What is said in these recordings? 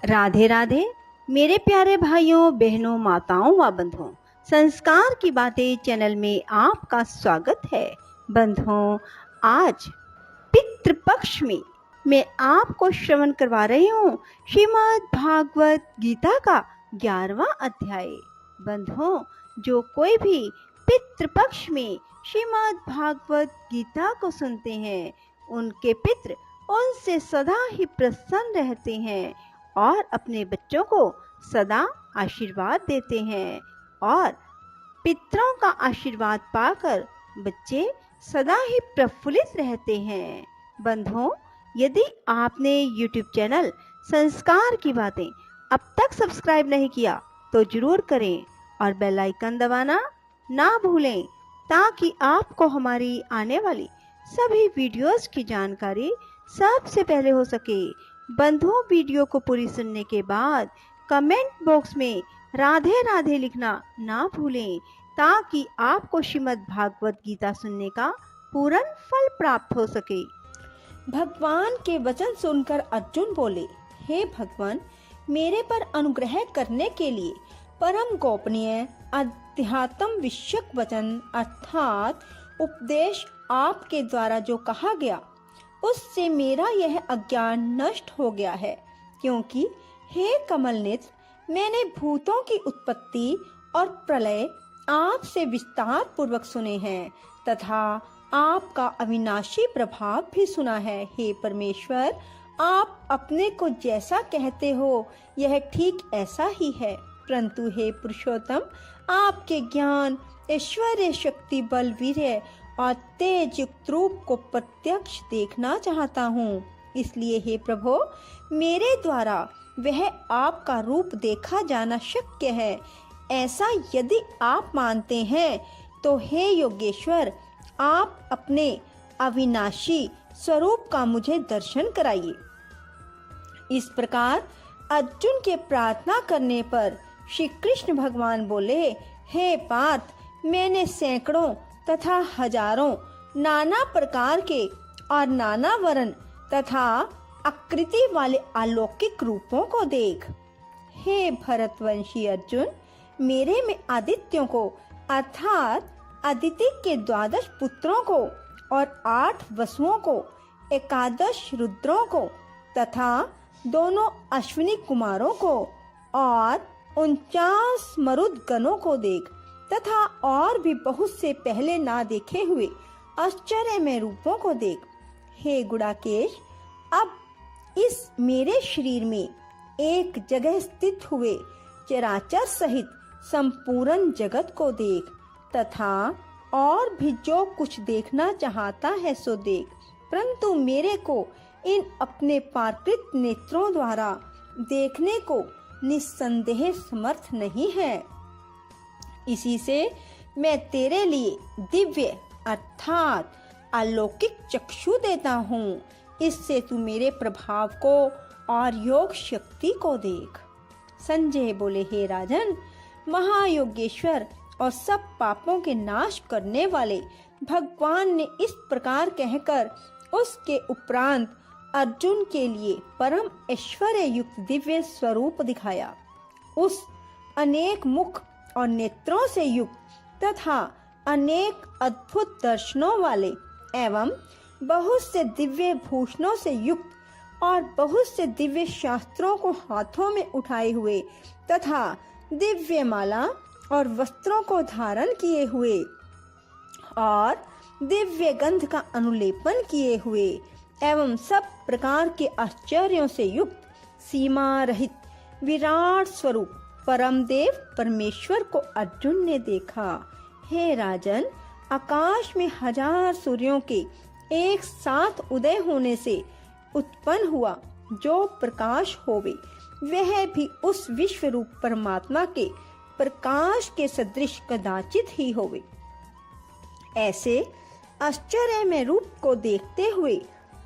राधे राधे मेरे प्यारे भाइयों बहनों माताओं व बंधुओं, संस्कार की बातें चैनल में आपका स्वागत है। बंधुओं, आज पितृपक्ष में मैं आपको श्रवण करवा रही हूँ श्रीमद् भागवत गीता का 11वां अध्याय। बंधुओं, जो कोई भी पितृपक्ष में श्रीमद् भागवत गीता को सुनते हैं, उनके पितृ उनसे सदा ही प्रसन्न रहते हैं और अपने बच्चों को सदा आशीर्वाद देते हैं और पितरों का आशीर्वाद पाकर बच्चे सदा ही प्रफुल्लित रहते हैं। बंधुओं, यदि आपने YouTube चैनल संस्कार की बातें अब तक सब्सक्राइब नहीं किया तो जरूर करें और बेल आइकन दबाना ना भूलें, ताकि आपको हमारी आने वाली सभी वीडियोस की जानकारी सबसे पहले हो सके। बंधुओं, वीडियो को पूरी सुनने के बाद कमेंट बॉक्स में राधे राधे लिखना ना भूलें, ताकि आपको श्रीमद् भागवत गीता सुनने का पूर्ण फल प्राप्त हो सके। भगवान के वचन सुनकर अर्जुन बोले, हे भगवान, मेरे पर अनुग्रह करने के लिए परम गोपनीय अध्यात्म विषयक वचन अर्थात उपदेश आपके द्वारा जो कहा गया, उससे मेरा यह अज्ञान नष्ट हो गया है। क्योंकि हे कमल नेत्र, मैंने भूतों की उत्पत्ति और प्रलय आपसे विस्तार पूर्वक सुने हैं तथा आपका अविनाशी प्रभाव भी सुना है। हे परमेश्वर, आप अपने को जैसा कहते हो यह ठीक ऐसा ही है, परंतु हे पुरुषोत्तम, आपके ज्ञान, ऐश्वर्य, शक्ति, बल, वीर्य और तेज युक्त रूप को प्रत्यक्ष देखना चाहता हूँ। इसलिए हे प्रभु, मेरे द्वारा वह आपका रूप देखा जाना शक्य है। ऐसा यदि आप मानते हैं तो हे योगेश्वर, आप अपने अविनाशी स्वरूप का मुझे दर्शन कराइए। इस प्रकार अर्जुन के प्रार्थना करने पर श्री कृष्ण भगवान बोले, हे पार्थ, मैंने सैकड़ों तथा हजारों नाना प्रकार के और नाना वर्ण तथा आकृति वाले अलौकिक रूपों को देख। हे भरतवंशी अर्जुन, मेरे में आदित्यों को अर्थात अदिति के 12 पुत्रों को और 8 वसुओं को, 11 रुद्रों को तथा दोनों अश्विनी कुमारों को और 49 मरुद गणों को देख तथा और भी बहुत से पहले ना देखे हुए आश्चर्यमय रूपों को देख। हे गुड़ाकेश, अब इस मेरे शरीर में एक जगह स्थित हुए चराचर सहित संपूर्ण जगत को देख तथा और भी जो कुछ देखना चाहता है सो देख, परंतु मेरे को इन अपने प्राकृत नेत्रों द्वारा देखने को निस्संदेह समर्थ नहीं है। इसी से मैं तेरे लिए दिव्य अर्थात अलौकिक चक्षु देता हूँ। इससे तू मेरे प्रभाव को और योग शक्ति को देख। संजय बोले, हे राजन, महायोगेश्वर और सब पापों के नाश करने वाले भगवान ने इस प्रकार कहकर उसके उपरांत अर्जुन के लिए परम ऐश्वर्य युक्त दिव्य स्वरूप दिखाया। उस अनेक मुख और नेत्रों से युक्त तथा अनेक अद्भुत दर्शनों वाले एवं बहुत से दिव्य भूषणों से युक्त और बहुत से दिव्य शास्त्रों को हाथों में उठाए हुए तथा दिव्य माला और वस्त्रों को धारण किए हुए और दिव्य गंध का अनुलेपन किए हुए एवं सब प्रकार के आश्चर्यों से युक्त सीमा रहित विराट स्वरूप परम देव परमेश्वर को अर्जुन ने देखा। हे राजन, आकाश में 1000 सूर्यों के एक साथ उदय होने से उत्पन्न हुआ जो प्रकाश होवे, वह भी उस विश्व रूप परमात्मा के प्रकाश के सदृश कदाचित ही होवे। ऐसे आश्चर्यमय रूप को देखते हुए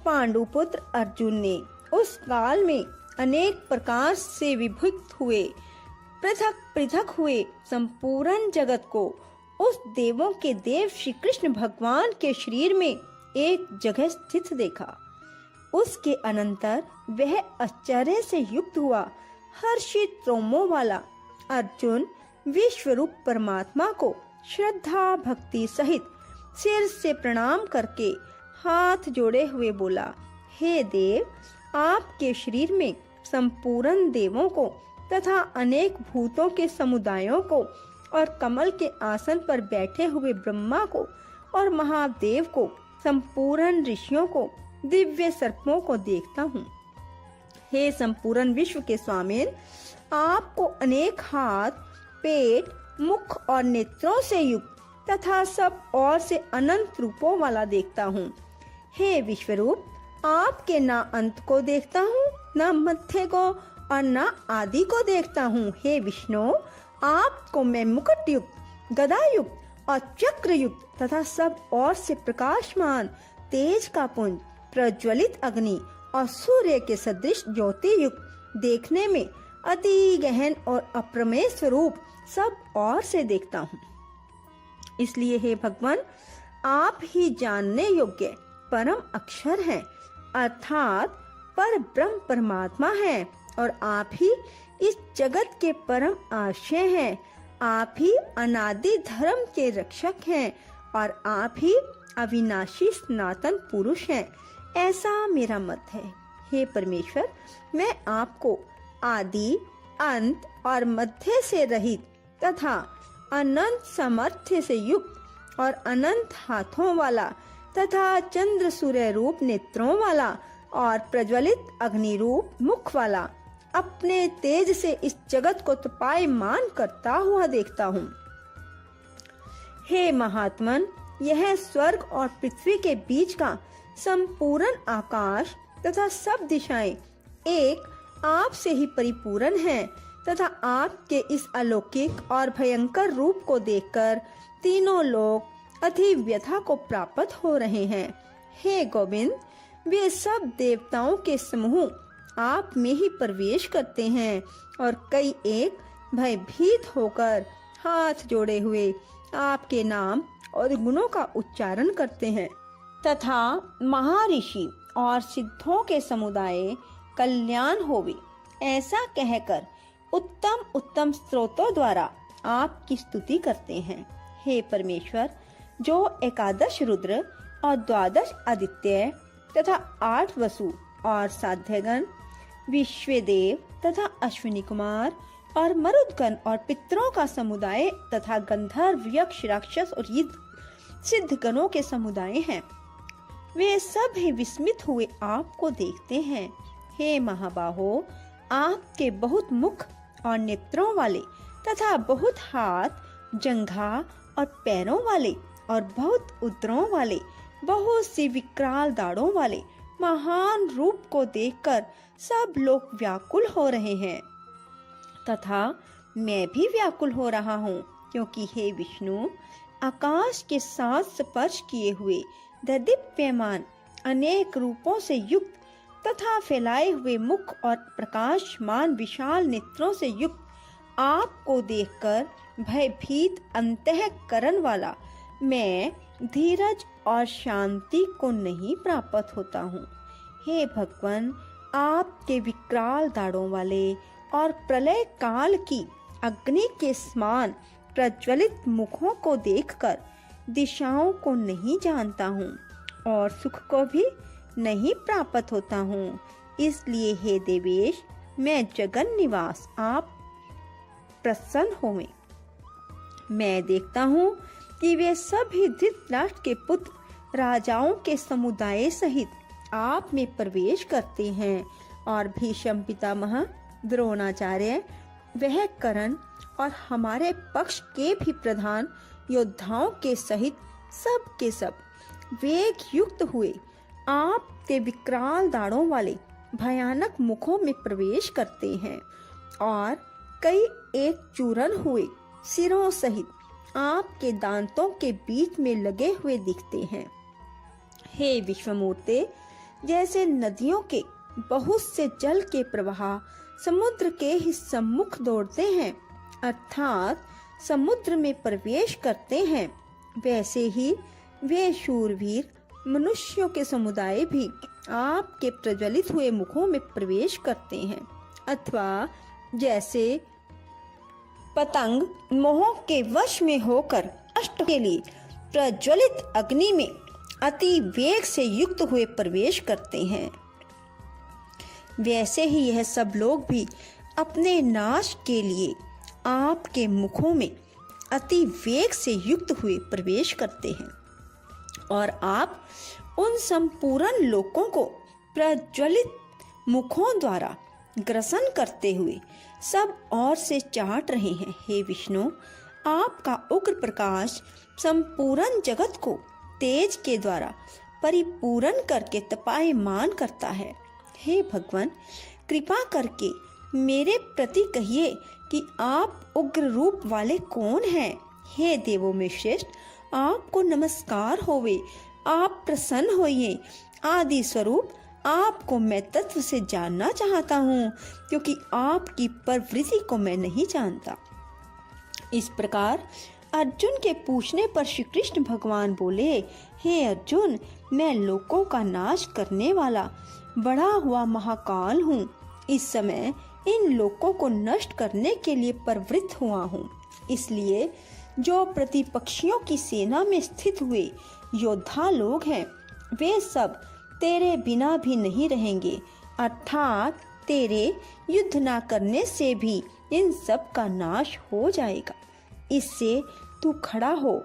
पांडुपुत्र अर्जुन ने उस काल में अनेक प्रकार से विभक्त हुए पृथक पृथक हुए संपूर्ण जगत को उस देवों के देव श्री कृष्ण भगवान के शरीर में एक जगह स्थित देखा। उसके अनंतर वह आश्चर्य से युक्त हुआ। हर्षित रोमों वाला अर्जुन विश्वरूप परमात्मा को श्रद्धा भक्ति सहित सिर से प्रणाम करके हाथ जोड़े हुए बोला, हे देव, आपके शरीर में संपूर्ण देवों को तथा अनेक भूतों के समुदायों को और कमल के आसन पर बैठे हुए ब्रह्मा को और महादेव को, संपूर्ण ऋषियों को, दिव्य सर्पों को देखता हूँ। हे संपूर्ण विश्व के स्वामी, आपको अनेक हाथ, पेट, मुख और नेत्रों से युक्त तथा सब और से अनंत रूपों वाला देखता हूँ। हे विश्वरूप, आपके ना अंत को देखता हूँ, ना मध्य को और ना आदि को देखता हूँ। हे विष्णु, आपको मैं मुकुट युक्त, गदा युक्त और चक्र युक्त तथा सब और से प्रकाशमान तेज का पुंज, प्रज्वलित अग्नि और सूर्य के सदृश ज्योति युक्त देखने में अति गहन और अप्रमेय स्वरूप सब और से देखता हूँ। इसलिए हे भगवान, आप ही जानने योग्य परम अक्षर हैं, अर्थात पर ब्रह्म परमात्मा है, और आप ही इस जगत के परम आश्रय हैं। आप ही अनादि धर्म के रक्षक हैं और आप ही अविनाशी सनातन पुरुष हैं, ऐसा मेरा मत है। हे परमेश्वर, मैं आपको आदि, अंत और मध्य से रहित तथा अनंत सामर्थ्य से युक्त और अनंत हाथों वाला तथा चंद्र सूर्य रूप नेत्रों वाला और प्रज्वलित अग्नि रूप मुख वाला अपने तेज से इस जगत को तपायमान करता हुआ देखता हूँ। हे महात्मन, यह स्वर्ग और पृथ्वी के बीच का संपूर्ण आकाश तथा सब दिशाएं एक आप से ही परिपूर्ण हैं तथा आपके इस अलौकिक और भयंकर रूप को देखकर तीनों लोग अति व्यथा को प्राप्त हो रहे हैं। हे गोविंद, वे सब देवताओं के समूह आप में ही प्रवेश करते हैं और कई एक भयभीत होकर हाथ जोड़े हुए आपके नाम और गुणों का उच्चारण करते हैं तथा महर्षि और सिद्धों के समुदाय कल्याण होवे ऐसा कहकर उत्तम उत्तम स्तोत्रों द्वारा आपकी स्तुति करते हैं। हे परमेश्वर, जो एकादश रुद्र और द्वादश आदित्य तथा 8 वसु और साध्यगण, विश्वदेव तथा अश्विनी कुमार और मरुदगण और पितरों का समुदाय तथा गंधर्व, यक्ष, राक्षस और सिद्ध गणों के समुदाय हैं, वे सब ही विस्मित हुए आपको देखते हैं। हे महाबाहो, आपके बहुत मुख और नेत्रों वाले तथा बहुत हाथ, जंघा और पैरों वाले और बहुत उदरों वाले, बहुत सी विकराल दाढ़ों वाले महान रूप को देखकर सब लोग व्याकुल हो रहे हैं तथा मैं भी व्याकुल हो रहा हूँ, क्योंकि हे विष्णु, आकाश के साथ स्पर्श किए हुए दैदीप्यमान अनेक रूपों से युक्त तथा फैलाए हुए मुख और प्रकाशमान विशाल नेत्रों से युक्त आपको देखकर भयभीत अंतःकरण वाला मैं धीरज और शांति को नहीं प्राप्त होता हूँ। हे भगवान, आपके विकराल दाढ़ों वाले और प्रलय काल की अग्नि के समान प्रज्वलित मुखों को देखकर दिशाओं को नहीं जानता हूँ और सुख को भी नहीं प्राप्त होता हूँ। इसलिए हे देवेश, मैं जगन निवास आप प्रसन्न होवे। मैं देखता हूँ कि वे सभी धृतराष्ट्र के पुत्र राजाओं के समुदाय सहित आप में प्रवेश करते हैं और भीष्म पितामह, द्रोणाचार्य, वह कर्ण और हमारे पक्ष के भी प्रधान योद्धाओं के सहित सब के सब वेग युक्त हुए आपके विकराल दाढ़ों वाले भयानक मुखों में प्रवेश करते हैं और कई एक चूर्ण हुए सिरों सहित आपके दांतों के बीच में लगे हुए दिखते हैं। हे विश्वमूर्ते, जैसे नदियों के बहुत से जल के प्रवाह समुद्र के ही सम्मुख दौड़ते हैं, अर्थात समुद्र में प्रवेश करते हैं, वैसे ही वे शूरवीर मनुष्यों के समुदाय भी आपके प्रज्वलित हुए मुखों में प्रवेश करते हैं, अथवा जैसे पतंग मोह के वश में होकर अष्ट के लिए प्रज्वलित अग्नि में अति वेग से युक्त हुए प्रवेश करते हैं, वैसे ही यह सब लोग भी अपने नाश के लिए आपके मुखों में अति वेग से युक्त हुए प्रवेश करते हैं, और आप उन संपूर्ण लोकों को प्रज्वलित मुखों द्वारा ग्रसन करते हुए सब ओर से चाट रहे हैं। हे विष्णु, आपका उग्र प्रकाश संपूर्ण जगत को तेज के द्वारा परिपूर्ण करके तपायमान करता है। हे भगवान, कृपा करके मेरे प्रति कहिए कि आप उग्र रूप वाले कौन हैं। हे देवों में श्रेष्ठ, आपको नमस्कार होवे, आप प्रसन्न होइए। आदि स्वरूप आपको मैं तत्व से जानना चाहता हूँ, क्योंकि आपकी प्रवृत्ति को मैं नहीं जानता। इस प्रकार अर्जुन के पूछने पर श्री कृष्ण भगवान बोले, हे अर्जुन, मैं लोकों का नाश करने वाला बढ़ा हुआ महाकाल हूँ। इस समय इन लोकों को नष्ट करने के लिए प्रवृत्त हुआ हूँ। इसलिए जो प्रतिपक्षियों की सेना में स्थित हुए योद्धा लोग हैं, वे सब तेरे बिना भी नहीं रहेंगे, अर्थात तेरे युद्ध न करने से भी इन सब का नाश हो जाएगा। इससे तू खड़ा हो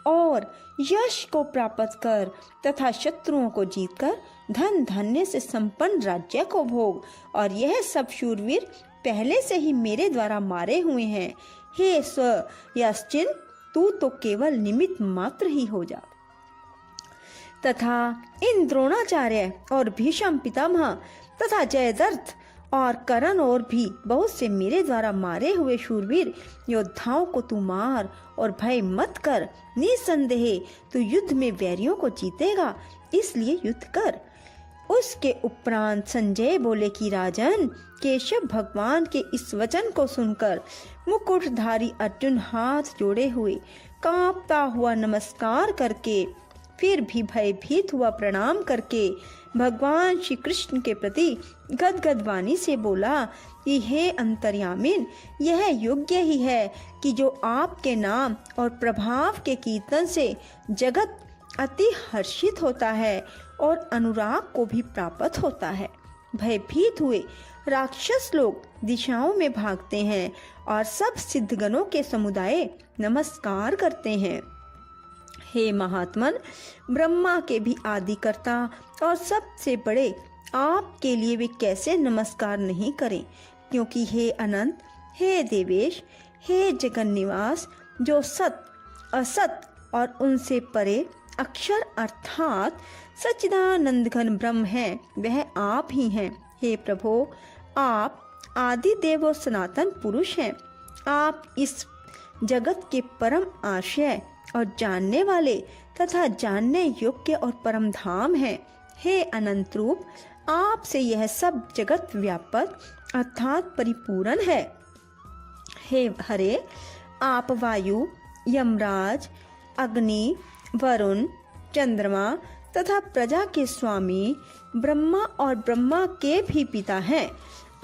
और यश को प्राप्त कर तथा शत्रुओं को जीतकर धन धान्य से संपन्न राज्य को भोग। और यह सब शूरवीर पहले से ही मेरे द्वारा मारे हुए हैं। हे स्वयाश्चिन, तू तो केवल निमित्त मात्र ही हो जा। तथा इन द्रोणाचार्य और भीष्म पितामह तथा जयद्रथ और कर्ण और भी बहुत से मेरे द्वारा मारे हुए शूरवीर योद्धाओं को तू मार और भय मत कर। निसंदेह तू युद्ध में वैरियों को जीतेगा, इसलिए युद्ध कर। उसके उपरांत संजय बोले कि राजन, केशव भगवान के इस वचन को सुनकर मुकुटधारी अर्जुन हाथ जोड़े हुए कांपता हुआ नमस्कार करके, फिर भी भयभीत हुआ प्रणाम करके भगवान श्री कृष्ण के प्रति गदगद वाणी से बोला कि हे अंतर्यामिन, यह योग्य ही है कि जो आपके नाम और प्रभाव के कीर्तन से जगत अति हर्षित होता है और अनुराग को भी प्राप्त होता है। भयभीत हुए राक्षस लोग दिशाओं में भागते हैं और सब सिद्धगणों के समुदाय नमस्कार करते हैं। हे महात्मन, ब्रह्मा के भी आदिकर्ता और सबसे बड़े आपके लिए वे कैसे नमस्कार नहीं करें, क्योंकि हे अनंत, हे देवेश, हे जगन निवास, जो सत असत और उनसे परे अक्षर अर्थात सच्चिदानंद घन ब्रह्म है, वह आप ही हैं। हे प्रभो, आप आदि देव और सनातन पुरुष हैं। आप इस जगत के परम आश्रय और जानने वाले तथा जानने योग्य और परम धाम हैं। हे अनंत रूप, आपसे यह सब जगत व्यापक अर्थात परिपूर्ण है। हे हरे, आप वायु, यमराज, अग्नि, वरुण, चंद्रमा तथा प्रजा के स्वामी, ब्रह्मा और ब्रह्मा के भी पिता हैं।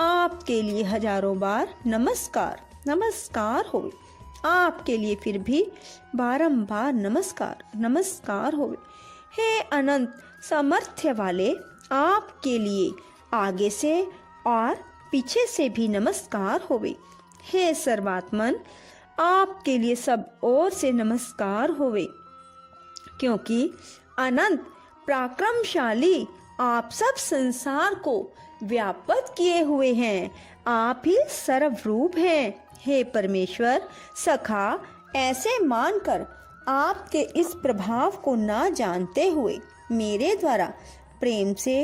आपके लिए हजारों बार नमस्कार नमस्कार हो। आपके लिए फिर भी बारंबार नमस्कार नमस्कार हो। हे अनंत सामर्थ्य वाले, आपके लिए आगे से और पीछे से भी नमस्कार होवे। हे सर्वात्मन, आपके लिए सब ओर से नमस्कार होवे, क्योंकि अनंत पराक्रमशाली आप सब संसार को व्यापक किए हुए हैं। आप ही सर्वरूप हैं। हे परमेश्वर सखा, ऐसे मानकर आपके इस प्रभाव को ना जानते हुए मेरे द्वारा प्रेम से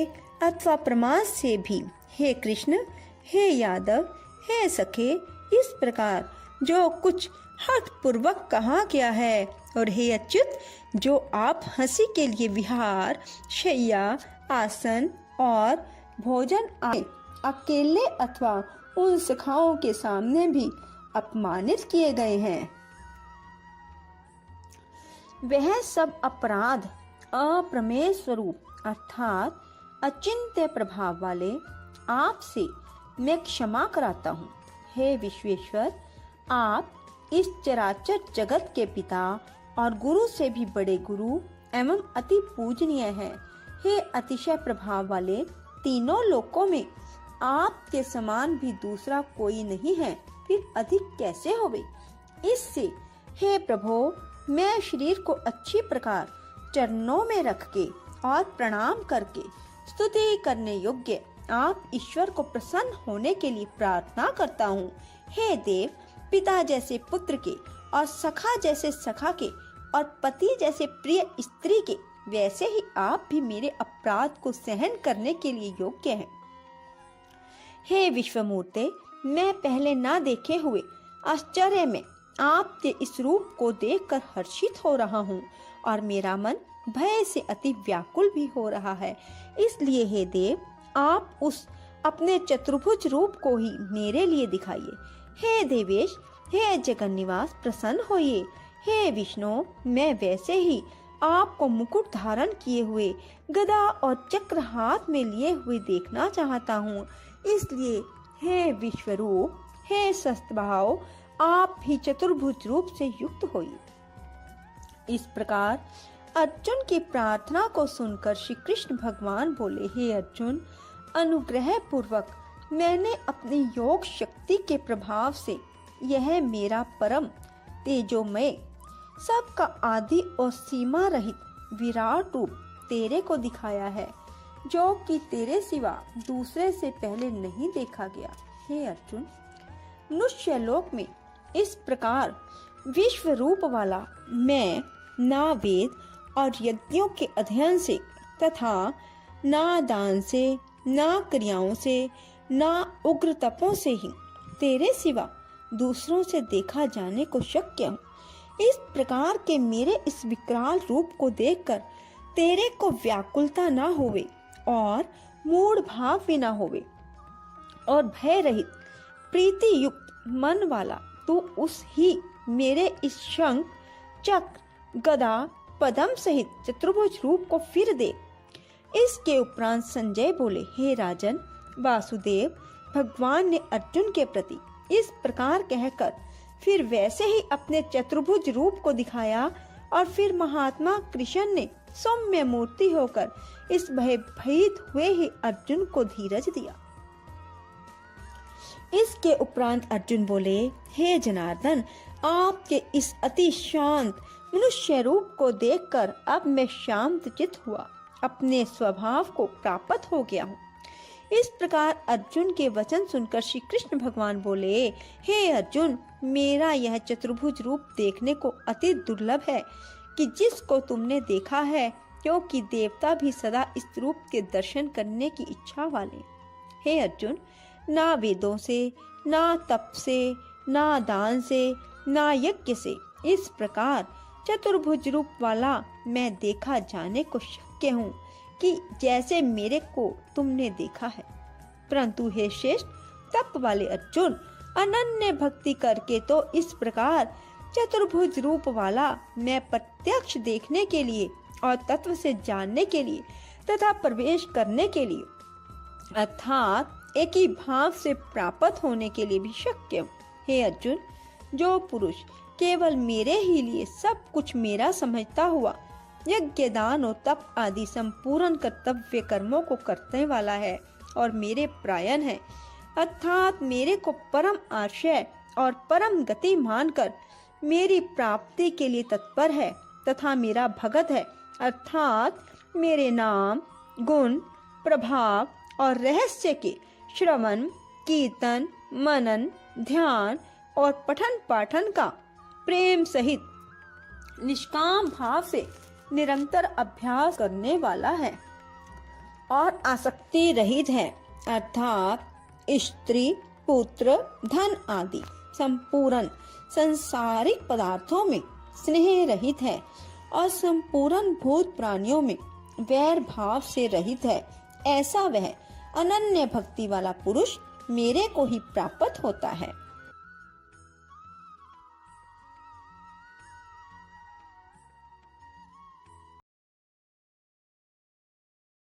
अथवा प्रमाद से भी, हे कृष्ण, हे यादव, हे सखे, इस प्रकार जो कुछ हठ पूर्वक कहा गया है, और हे अच्युत, जो आप हंसी के लिए विहार, शैया, आसन और भोजन अकेले अथवा उन सखाओं के सामने भी अपमानित किए गए हैं, वह सब अपराध अप्रमेय स्वरूप अर्थात अचिंत्य प्रभाव वाले आपसे मैं क्षमा कराता हूँ। हे विश्वेश्वर, आप इस चराचर जगत के पिता और गुरु से भी बड़े गुरु एवं अति पूजनीय हैं। हे अतिशय प्रभाव वाले, तीनों लोकों में आपके समान भी दूसरा कोई नहीं है, फिर अधिक कैसे होवे। इससे हे प्रभु, मैं शरीर को अच्छी प्रकार चरणों में रख के और प्रणाम करके स्तुति करने योग्य आप ईश्वर को प्रसन्न होने के लिए प्रार्थना करता हूँ। हे देव, पिता जैसे पुत्र के और सखा जैसे सखा के और पति जैसे प्रिय स्त्री के, वैसे ही आप भी मेरे अपराध को सहन करने के लिए योग्य हैं। हे विश्वमूर्ते, मैं पहले ना देखे हुए आश्चर्य में आपके इस रूप को देखकर हर्षित हो रहा हूँ और मेरा मन भय से अति व्याकुल भी हो रहा है। इसलिए हे देव, आप उस अपने चतुर्भुज रूप को ही मेरे लिए दिखाइए। हे देवेश, हे जगन निवास, प्रसन्न होइए। हे विष्णु, मैं वैसे ही आपको मुकुट धारण किए हुए गदा और चक्र हाथ में लिए हुए देखना चाहता हूँ। इसलिए हे विश्वरूप, हे सस्तभाव, आप भी चतुर्भुज रूप से युक्त होइए। इस प्रकार अर्जुन की प्रार्थना को सुनकर श्री कृष्ण भगवान बोले, हे अर्जुन, अनुग्रह पूर्वक मैंने अपनी योग शक्ति के प्रभाव से यह मेरा परम तेजोमय, सबका आदि और सीमा रहित विराट रूप तेरे को दिखाया है, जो कि तेरे सिवा दूसरे से पहले नहीं देखा गया। हे अर्जुन, मनुष्य लोक में इस प्रकार विश्व रूप वाला मैं ना वेद और यज्ञों के अध्ययन से तथा ना दान से, ना क्रियाओं से, ना उग्र तपों से ही तेरे सिवा दूसरों से देखा जाने को शक्य हूँ। इस प्रकार के मेरे इस विकराल रूप को देखकर तेरे को व्याकुलता ना होवे और मूढ़ भाव भी ना होवे और भय रहित प्रीति युक्त मन वाला तू उस ही मेरे इस शंख, चक्र, गदा, पद्म सहित चतुर्भुज रूप को फिर दे। इसके उपरांत संजय बोले, हे राजन, वासुदेव भगवान ने अर्जुन के प्रति इस प्रकार कहकर फिर वैसे ही अपने चतुर्भुज रूप को दिखाया और फिर महात्मा कृष्ण ने सौम्य मूर्ति होकर इस भयभीत हुए ही अर्जुन को धीरज दिया। इसके उपरांत अर्जुन बोले, हे जनार्दन, आपके इस अति शांत मनुष्य रूप को देखकर अब मैं शांत चित्त हुआ, अपने स्वभाव को प्राप्त हो गया हूँ। इस प्रकार अर्जुन के वचन सुनकर श्री कृष्ण भगवान बोले, हे अर्जुन, मेरा यह चतुर्भुज रूप देखने को अति दुर्लभ है कि जिसको तुमने देखा है, क्योंकि देवता भी सदा इस रूप के दर्शन करने की इच्छा वाले। हे अर्जुन, ना वेदों से, ना तप से, ना दान से, ना यज्ञ से इस प्रकार चतुर्भुज रूप वाला मैं देखा जाने को शक्य हूँ कि जैसे मेरे को तुमने देखा है। परंतु हे श्रेष्ठ तप वाले अर्जुन, अनन्य भक्ति करके तो इस प्रकार चतुर्भुज रूप वाला मैं प्रत्यक्ष देखने के लिए और तत्व से जानने के लिए तथा प्रवेश करने के लिए अर्थात एक ही भाव से प्राप्त होने के लिए भी शक्य हूँ। हे अर्जुन, जो पुरुष केवल मेरे ही लिए सब कुछ मेरा समझता हुआ यज्ञ, दान और तप आदि संपूर्ण कर्तव्य कर्मों को करने वाला है और मेरे प्रायण है, अर्थात मेरे को परम आश्रय और परम गति मानकर मेरी प्राप्ति के लिए तत्पर है तथा मेरा भगत है, अर्थात मेरे नाम, गुण, प्रभाव और रहस्य के श्रवण, कीर्तन, मनन, ध्यान और पठन पाठन का प्रेम सहित निष्काम भाव से निरंतर अभ्यास करने वाला है और आसक्ति रहित है, अर्थात स्त्री, पुत्र, धन आदि संपूर्ण संसारिक पदार्थों में स्नेह रहित है और संपूर्ण भूत प्राणियों में वैर भाव से रहित है। ऐसा वह अनन्य भक्ति वाला पुरुष मेरे को ही प्राप्त होता है।